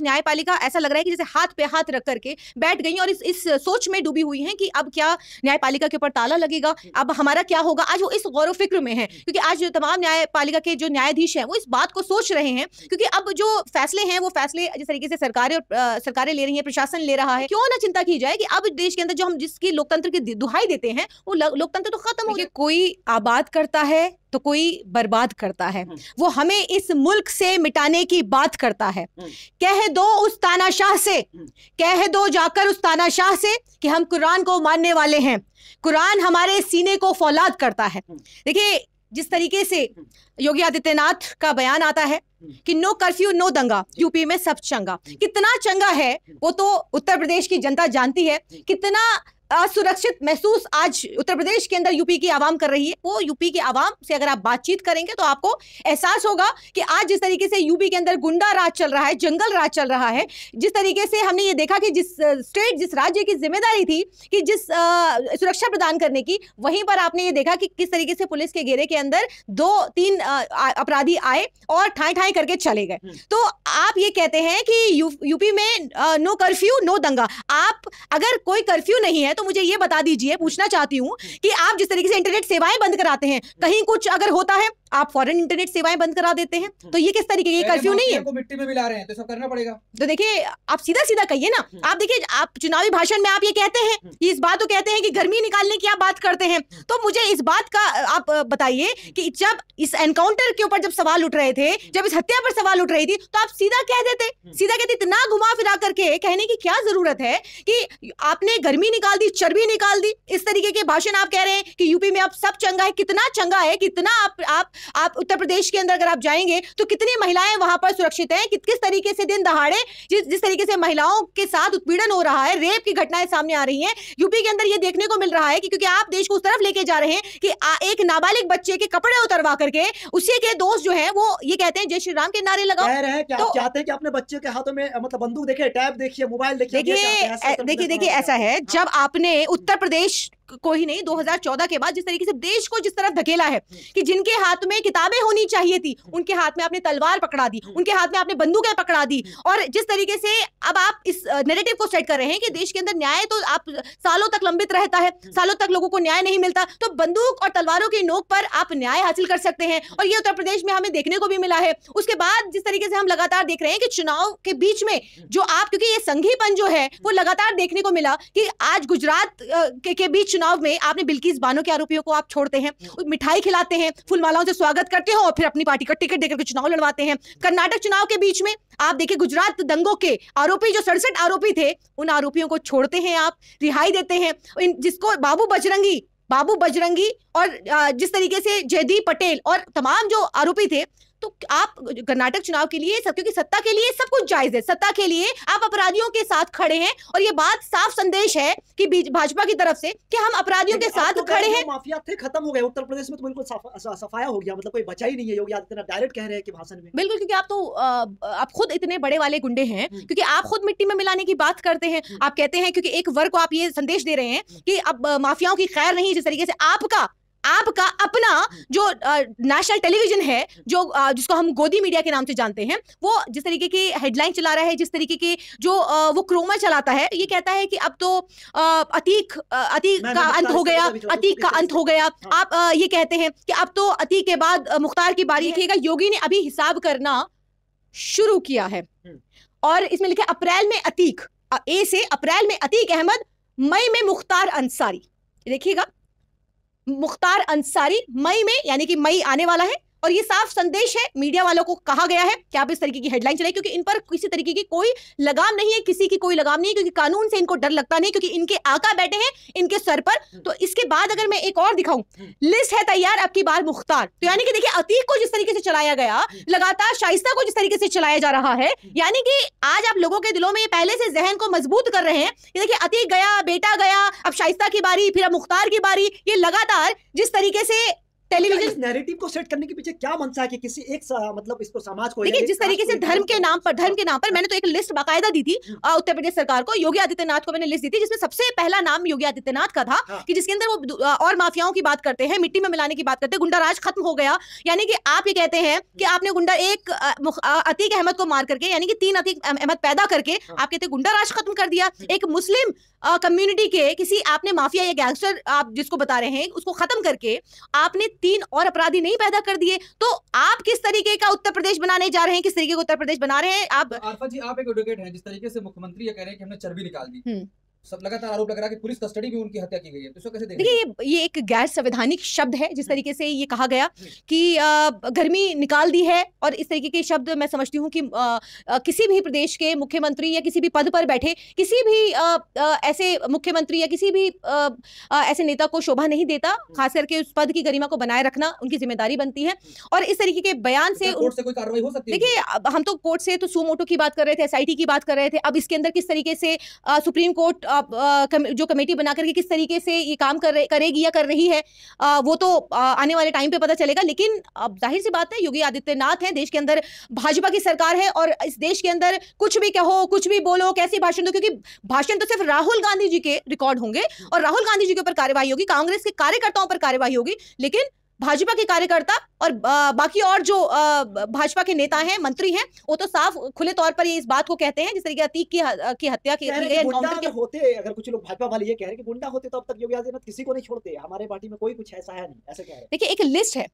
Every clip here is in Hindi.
न्यायपालिका ऐसा लग रहा है कि जैसे हाथ पे हाथ रख करके बैठ गई और इस सोच में डूबी हुई हैं कि अब क्या न्यायपालिका के ऊपर ताला लगेगा, अब हमारा क्या होगा। आज वो इस गौर फिक्र में है क्योंकि आज तमाम न्यायपालिका के जो न्यायाधीश हैं वो इस बात को सोच रहे हैं क्योंकि अब जो फैसले हैं वो फैसले जिस तरीके से सरकारें ले रही हैं, प्रशासन ले रहा है, क्यों ना चिंता की जाए कि अब देश के अंदर जो हम जिसकी लोकतंत्र की दुहाई देते हैं वो लोकतंत्र तो खत्म हो गया। कोई आबाद करता है तो कोई बर्बाद करता है, वो हमें इस मुल्क से मिटाने की बात करता है। कह दो उस तानाशाह से, कह दो जाकर उस तानाशाह से कि हम कुरान को मानने वाले हैं, कुरान हमारे सीने को फौलाद करता है। देखिए जिस तरीके से योगी आदित्यनाथ का बयान आता है कि नो कर्फ्यू नो दंगा, यूपी में सब चंगा। कितना चंगा है वो तो उत्तर प्रदेश की जनता जानती है, कितना असुरक्षित महसूस आज उत्तर प्रदेश के अंदर यूपी की आवाम कर रही है। वो यूपी की आवाम से अगर आप बातचीत करेंगे तो आपको एहसास होगा कि आज जिस तरीके से यूपी के अंदर गुंडा राज चल रहा है, जंगल राज चल रहा है, जिस तरीके से हमने ये देखा कि जिस राज्य की जिम्मेदारी थी कि जिस सुरक्षा प्रदान करने की, वहीं पर आपने ये देखा कि किस तरीके से पुलिस के घेरे के अंदर 2-3 अपराधी आए और ठाई ठाई करके चले गए। तो आप ये कहते हैं कि यूपी में नो कर्फ्यू नो दंगा। आप अगर कोई कर्फ्यू नहीं है तो मुझे ये बता दीजिए, पूछना चाहती हूं कि आप जिस तरीके से इंटरनेट सेवाएं बंद कराते हैं, कहीं कुछ अगर होता है आप फौरन इंटरनेट सेवाएं बंद करा देते हैं, तो ये किस तरीके के कर्फ्यू नहीं है? को मिट्टी में मिला रहे हैं तो सब करना पड़ेगा। तो देखिए आप सीधा सीधा कहिए ना। आप देखिए आप चुनावी भाषण में आप ये कहते हैं, इस बात को कहते हैं कि गर्मी निकालने की आप बात करते हैं, तो मुझे इस बात का आप बताइए कि जब इस एनकाउंटर के ऊपर जब सवाल उठ रहे थे, जब इस हत्या पर सवाल उठ रही थी, तो आप सीधा कह देते, सीधा कहते। इतना घुमा फिरा करके कहने की क्या जरूरत है कि आपने गर्मी निकाल दी, चर्बी निकाल दी, इस तरीके के भाषण आप कह रहे हैं कि यूपी में अब सब चंगा है। कितना चंगा है, कितना आप उत्तर प्रदेश के अंदर अगर आप जाएंगे तो कितनी महिलाएं वहां पर सुरक्षित हैं, किस तरीके से दिन दहाड़े जिस तरीके से महिलाओं के साथ उत्पीड़न हो रहा है, रेप की घटनाएं सामने आ रही हैं यूपी के अंदर। ये देखने को मिल रहा है कि क्योंकि आप देश को उस तरफ लेके जा रहे हैं कि एक नाबालिग बच्चे के कपड़े उतरवा करके उसी के दोस्त जो है वो ये कहते हैं जय श्री राम के नारे लगाओ। कह रहे हैं कि आप चाहते हैं कि अपने बच्चे के हाथों में मतलब बंदूक देखिए, टैब देखिए, मोबाइल देखिए। देखिए ऐसा है, जब आपने उत्तर प्रदेश को ही नहीं 2014 के बाद जिस तरीके से देश को जिस तरफ धकेला है कि जिनके हाथ में किताबें होनी चाहिए थी उनके हाथ में आपने तलवार पकड़ा दी, उनके हाथ में आपने बंदूकें पकड़ा दी, और जिस तरीके से अब आप इस नैरेटिव को सेट कर रहे हैं कि देश के अंदर न्याय तो आप सालों तक लंबित रहता है, सालों तक लोगों को न्याय नहीं मिलता, तो बंदूक और तलवारों की नोक पर आप न्याय हासिल कर सकते हैं। और ये उत्तर प्रदेश में हमें देखने को भी मिला है। उसके बाद जिस तरीके से हम लगातार देख रहे हैं कि चुनाव के बीच में जो आप, क्योंकि ये संघीपन जो है वो लगातार देखने को मिला कि आज गुजरात के बीच चुनाव में आपने बिल्किस बानो के आरोपियों को आप छोड़ते हैं, मिठाई खिलाते हैं, फूलमालाओं से स्वागत करते हो और फिर अपनी पार्टी का टिकट देकर के चुनाव लड़वाते हैं। कर्नाटक चुनाव के बीच में आप देखिए गुजरात दंगों के आरोपी जो 67 आरोपी थे, उन आरोपियों को छोड़ते हैं, आप रिहाई देते हैं। जिसको बाबू बजरंगी और जिस तरीके से जयदीप पटेल और तमाम जो आरोपी थे, तो आप कर्नाटक चुनाव के लिए सब, क्योंकि सत्ता के लिए सब कुछ जायज है, सत्ता के लिए आप अपराधियों के साथ खड़े हैं और ये बात साफ संदेश है कि भाजपा की तरफ से कि हम अपराधियों के साथ खड़े हैं। माफिया थे खत्म हो गए उत्तर प्रदेश में, तो बिल्कुल सफाया हो गया, मतलब कोई बचा ही नहीं है। योगी आदित्यनाथ डायरेक्ट कह रहे हैं कि भाषण में बिल्कुल, क्योंकि आप तो आप खुद इतने बड़े वाले गुंडे हैं, क्योंकि आप खुद मिट्टी में मिलाने की बात करते हैं। आप कहते हैं क्योंकि एक वर्ग को आप ये संदेश दे रहे हैं कि अब माफियाओं की खैर नहीं, जिस तरीके से आपका अपना जो नेशनल टेलीविजन है, जो जिसको हम गोदी मीडिया के नाम से जानते हैं, वो जिस तरीके की हेडलाइन चला रहा है, जिस तरीके की जो वो क्रोमा चलाता है, ये कहता है कि अब तो अतीक का अंत हो गया, अतीक का अंत हो गया। आप ये कहते हैं कि अब तो अतीक के बाद मुख्तार की बारी है। योगी ने अभी हिसाब करना शुरू किया है और इसमें लिखा है अप्रैल में अतीक, ए से अप्रैल में अतीक अहमद, मई में मुख्तार अंसारी। देखिएगा, मुख्तार अंसारी मई में, यानी कि मई आने वाला है। और ये साफ संदेश है, मीडिया वालों को कहा गया है कि आप इस तरीके की हेडलाइन चलाइए, क्योंकि इन पर किसी तरीके की कोई लगाम नहीं है, किसी की कोई लगाम नहीं है, क्योंकि कानून से इनको डर लगता नहीं, क्योंकि इनके आका बैठे हैं इनके सर पर। तो इसके बाद अगर मैं एक और दिखाऊं, लिस्ट है तैयार अब की बार मुख्तार, तो यानी कि देखिए अतीक को जिस तरीके से चलाया गया, लगातार शाइस्ता को जिस तरीके से चलाया जा रहा है, यानी कि आज आप लोगों के दिलों में पहले से जहन को मजबूत कर रहे हैं। देखिए अतीक गया, बेटा गया, अब शाइस्ता की बारी, फिर अब मुख्तार की बारी। ये लगातार जिस तरीके से टेलीविजन नैरेटिव को सेट करने के पीछे क्या मंशा है कि किसी एक मतलब इसको समाज को, देखिए जिस तरीके से धर्म के नाम पर मैंने तो एक लिस्ट बाकायदा दी थी उत्तर प्रदेश सरकार को, योगी आदित्यनाथ को मैंने लिस्ट दी थी जिसमें सबसे पहला नाम योगी आदित्यनाथ का था कि जिसके अंदर वो और माफियाओं की बात करते हैं, मिट्टी में मिलाने की बात करते हैं, गुंडा राज खत्म हो गया। यानी कि आप ये कहते हैं कि आपने गुंडा एक अतीक अहमद को मार करके, यानी कि 3 अतीक अहमद पैदा करके आप कहते हैं गुंडा राज खत्म कर दिया। एक मुस्लिम कम्युनिटी के किसी आपने माफिया या गैंगस्टर आप जिसको बता रहे हैं उसको खत्म करके आपने 3 और अपराधी नहीं पैदा कर दिए। तो आप किस तरीके का उत्तर प्रदेश बनाने जा रहे हैं, किस तरीके का उत्तर प्रदेश बना रहे हैं आप? आरफा जी, आप एक एडवोकेट हैं, जिस तरीके से मुख्यमंत्री ये कह रहे हैं कि हमने चर्बी निकाल दी, सब लगातार आरोप लग रहा है कि पुलिस कस्टडी में उनकी हत्या की गई है, तो इसको कैसे देखें? देखिए ये एक गैर संवैधानिक शब्द है जिस तरीके से ये कहा गया कि गर्मी निकाल दी है, और इस तरीके के शब्द मैं समझती हूँ कि किसी भी प्रदेश के मुख्यमंत्री या किसी भी पद पर बैठे किसी भी ऐसे मुख्यमंत्री या किसी भी ऐसे नेता को शोभा नहीं देता, खास करके उस पद की गरिमा को बनाए रखना उनकी जिम्मेदारी बनती है। और इस तरीके के बयान से कोर्ट से कोई कार्रवाई हो सकती है? देखिए हम तो कोर्ट से तो सुमोटो की बात कर रहे थे, SIT की बात कर रहे थे, अब इसके अंदर किस तरीके से सुप्रीम कोर्ट जो कमेटी बना करके किस तरीके से ये काम करेगी या कर रही है वो तो आने वाले टाइम पे पता चलेगा। लेकिन अब जाहिर सी बात है योगी आदित्यनाथ है, देश के अंदर भाजपा की सरकार है, और इस देश के अंदर कुछ भी कहो, कुछ भी बोलो, कैसे भाषण दो, क्योंकि भाषण तो सिर्फ राहुल गांधी जी के रिकॉर्ड होंगे और राहुल गांधी जी के ऊपर कार्रवाई होगी, कांग्रेस के कार्यकर्ताओं पर कार्रवाई होगी, लेकिन भाजपा के कार्यकर्ता और बाकी और जो भाजपा के नेता हैं, मंत्री हैं, वो तो साफ खुले तौर पर ये इस बात को कहते हैं जिस तरीके अतीक की हत्या की गई, एनकाउंटर के होते। अगर कुछ लोग भाजपा वाले ये कह रहे हैं कि गुंडा होते तो अब तक योगी आदित्यनाथ किसी को नहीं छोड़ते, हमारे पार्टी में कोई कुछ ऐसा है नहीं, ऐसे कह रहे हैं। देखिए एक लिस्ट है,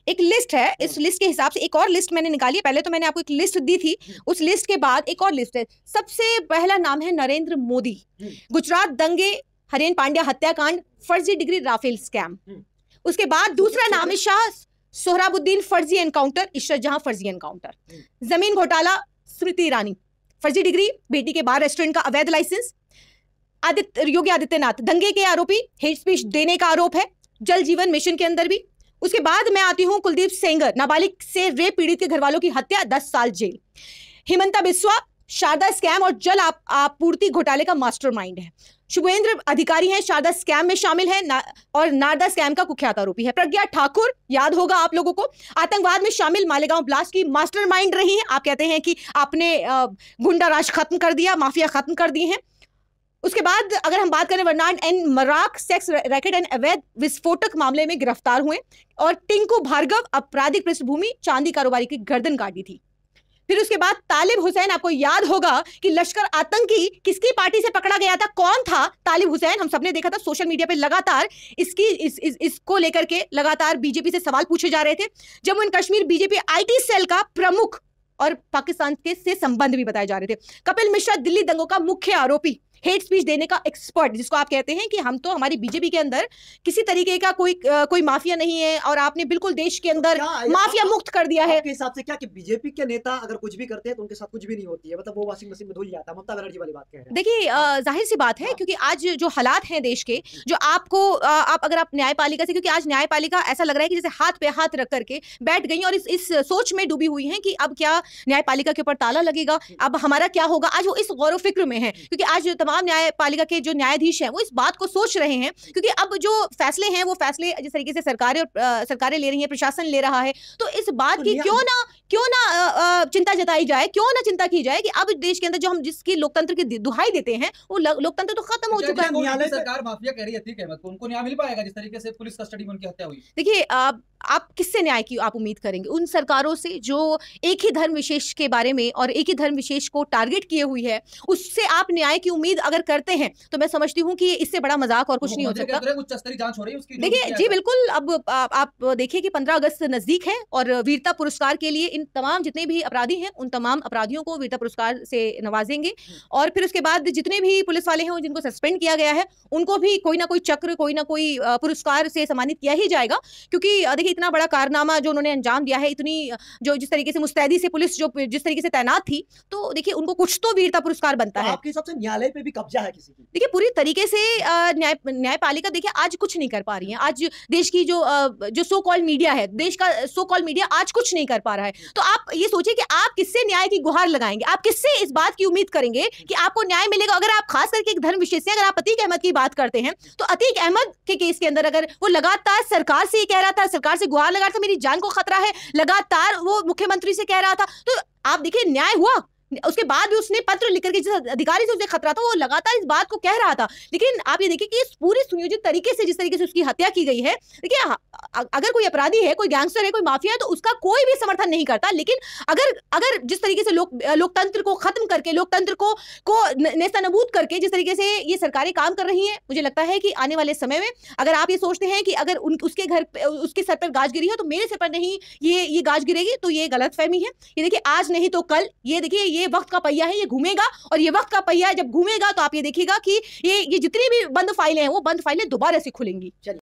एक लिस्ट है, इस लिस्ट के हिसाब से एक और लिस्ट मैंने निकाली है। पहले तो मैंने आपको एक लिस्ट दी थी, उस लिस्ट के बाद एक और लिस्ट है। सबसे पहला नाम है नरेंद्र मोदी, गुजरात दंगे, हरेन पांड्या हत्याकांड, फर्जी डिग्री राफेल स्कैम। उसके बाद दूसरा नाम है शाह सोहराबुद्दीन फर्जी एनकाउंटर, इशरत जहां फर्जी एनकाउंटर, जमीन घोटाला स्मृति ईरानी, फर्जी डिग्री, बेटी के बार रेस्टोरेंट का अवैध लाइसेंस, योगी आदित्यनाथ दंगे के आरोपी, हेट स्पीच देने का आरोप है, जल जीवन मिशन के अंदर भी। उसके बाद मैं आती हूं कुलदीप सेंगर, नाबालिग से रेप पीड़ित के घर वालों की हत्या, 10 साल जेल। हिमंता बिस्वा शारदा स्कैम और जल आपूर्ति घोटाले का मास्टरमाइंड है। शुभेंद्र अधिकारी हैं, शारदा स्कैम में शामिल है और नारदा स्कैम का कुख्यात आरोपी है। प्रज्ञा ठाकुर, याद होगा आप लोगों को, आतंकवाद में शामिल मालेगांव ब्लास्ट की मास्टरमाइंड रही हैं। आप कहते हैं कि आपने गुंडा राज खत्म कर दिया, माफिया खत्म कर दिए हैं। उसके बाद अगर हम बात करें, Bernard and Marak sex racket and अवैध विस्फोटक मामले में गिरफ्तार हुए, और टिंकू भार्गव आपराधिक पृष्ठभूमि, चांदी कारोबारी की गर्दन काटी थी। फिर उसके बाद तालिब हुसैन, आपको याद होगा कि लश्कर आतंकी किसकी पार्टी से पकड़ा गया था, कौन था तालिब हुसैन, हम सबने देखा था सोशल मीडिया पे लगातार इसको लेकर के लगातार बीजेपी से सवाल पूछे जा रहे थे। Jammu and Kashmir BJP IT cell का प्रमुख और पाकिस्तान के से संबंध भी बताए जा रहे थे। कपिल मिश्रा दिल्ली दंगों का मुख्य आरोपी, हेट स्पीच देने का एक्सपर्ट, जिसको आप कहते हैं कि हम तो हमारी बीजेपी के अंदर किसी तरीके का कोई माफिया नहीं है और आपने बिल्कुल देश के अंदर माफिया मुक्त कर दिया है। आपके हिसाब से क्या कि बीजेपी के नेता अगर कुछ भी करते हैं तो उनके साथ कुछ भी नहीं होती है, मतलब वो वॉशिंग मशीन में धुल जाता है, ममता बनर्जी वाली बात कह रहे हैं? देखिए जाहिर सी बात है, क्योंकि आज जो हालात हैं देश के, जो आपको अगर आप न्यायपालिका से, क्योंकि आज न्यायपालिका ऐसा लग रहा है कि जैसे हाथ पे हाथ रख करके बैठ गई और इस सोच में डूबी हुई है कि अब क्या न्यायपालिका के ऊपर ताला लगेगा, अब हमारा क्या होगा। आज वो इस गौर फिक्र में है, क्योंकि आज तमाम न्यायपालिका जो न्यायाधीश हैं वो इस बात को सोच रहे हैं, क्योंकि अब जो फैसले हैं वो फैसले जिस तरीके से सरकारें ले रही हैं, प्रशासन ले रहा है, तो इस बात की क्यों ना चिंता जताई जाए, क्यों ना चिंता की जाए कि अब देश के अंदर जो हम जिसकी लोकतंत्र की दुहाई देते हैं वो लोकतंत्र तो खत्म हो चुका है। न्यायालय सरकार माफिया कह रही है, उनको न्याय मिल पाएगा जिस तरीके से पुलिस कस्टडी में उनकी हत्या हुई? देखिए आप किससे न्याय की आप उम्मीद करेंगे? उन सरकारों से जो एक ही धर्म विशेष के बारे में और एक ही धर्म विशेष को टारगेट किए हुई है, उससे आप न्याय की उम्मीद अगर करते हैं तो मैं समझती हूं कि इससे बड़ा मजाक और कुछ नहीं हो सकता। उच्च स्तरीय जांच हो रही है उसकी। देखिए जी बिल्कुल, अब आप देखिए कि 15 अगस्त नजदीक है और वीरता पुरस्कार के लिए इन तमाम जितने भी अपराधी हैं उन तमाम अपराधियों को वीरता पुरस्कार से नवाजेंगे, और फिर उसके बाद जितने भी पुलिस वाले हैं जिनको सस्पेंड किया गया है उनको भी कोई ना कोई चक्र, कोई ना कोई पुरस्कार से सम्मानित किया ही जाएगा। क्योंकि देखिए इतना बड़ा कारनामा जो उन्होंने अंजाम दिया है, इतनी जो जिस तरीके से मुस्तैदी से पुलिस जो जिस तरीके से तैनात थी, तो देखिए उनको कुछ तो वीरता पुरस्कार बनता है। आपके हिसाब से न्यायालय पे भी कब्जा है किसी की। देखिए पूरी तरीके से न्यायपालिका देखिए आज कुछ नहीं कर पा रही है। आज देश की जो सो कॉल्ड मीडिया है, देश का सो कॉल्ड मीडिया आज कुछ नहीं कर पा रहा है। तो आप ये सोचिए कि आप किससे न्याय की गुहार लगाएंगे, आप किससे इस बात की उम्मीद करेंगे कि आपको न्याय मिलेगा। अगर आप खास करके एक धर्म विशेषज्ञ, अगर आप अतीक अहमद की बात करते हैं, तो अतीक अहमद के केस के अंदर अगर वो लगातार सरकार से ये कह रहा था, सरकार से गुहार लगा रहा था, मेरी जान को खतरा है, लगातार वो मुख्यमंत्री से कह रहा था, तो आप देखिए न्याय हुआ। उसके बाद भी उसने पत्र लिख करके जिस अधिकारी से उसे खतरा था वो लगातार इस बात को कह रहा था। लेकिन आप ये देखिए कि इस पूरी सुनियोजित तरीके से जिस तरीके से उसकी हत्या की गई है, देखिए अगर कोई अपराधी है, कोई गैंगस्टर है, कोई माफिया है, तो उसका कोई भी समर्थन नहीं करता। लेकिन अगर जिस तरीके से लोकतंत्र को खत्म करके, लोकतंत्र को नेस्तनाबूद करके जिस तरीके से ये सरकारें काम कर रही हैं, मुझे लगता है कि आने वाले समय में अगर आप ये सोचते हैं कि अगर उसके घर उसके सर पर गाज गिरी है तो मेरे सर पर नहीं ये गाज गिरेगी, तो ये गलतफहमी है। ये देखिए आज नहीं तो कल, ये देखिए ये वक्त का पहिया है, ये घूमेगा, और ये वक्त का पहिया जब घूमेगा तो आप ये देखिएगा कि ये जितनी भी बंद फाइलें हैं वो बंद फाइलें दोबारा से खुलेंगी।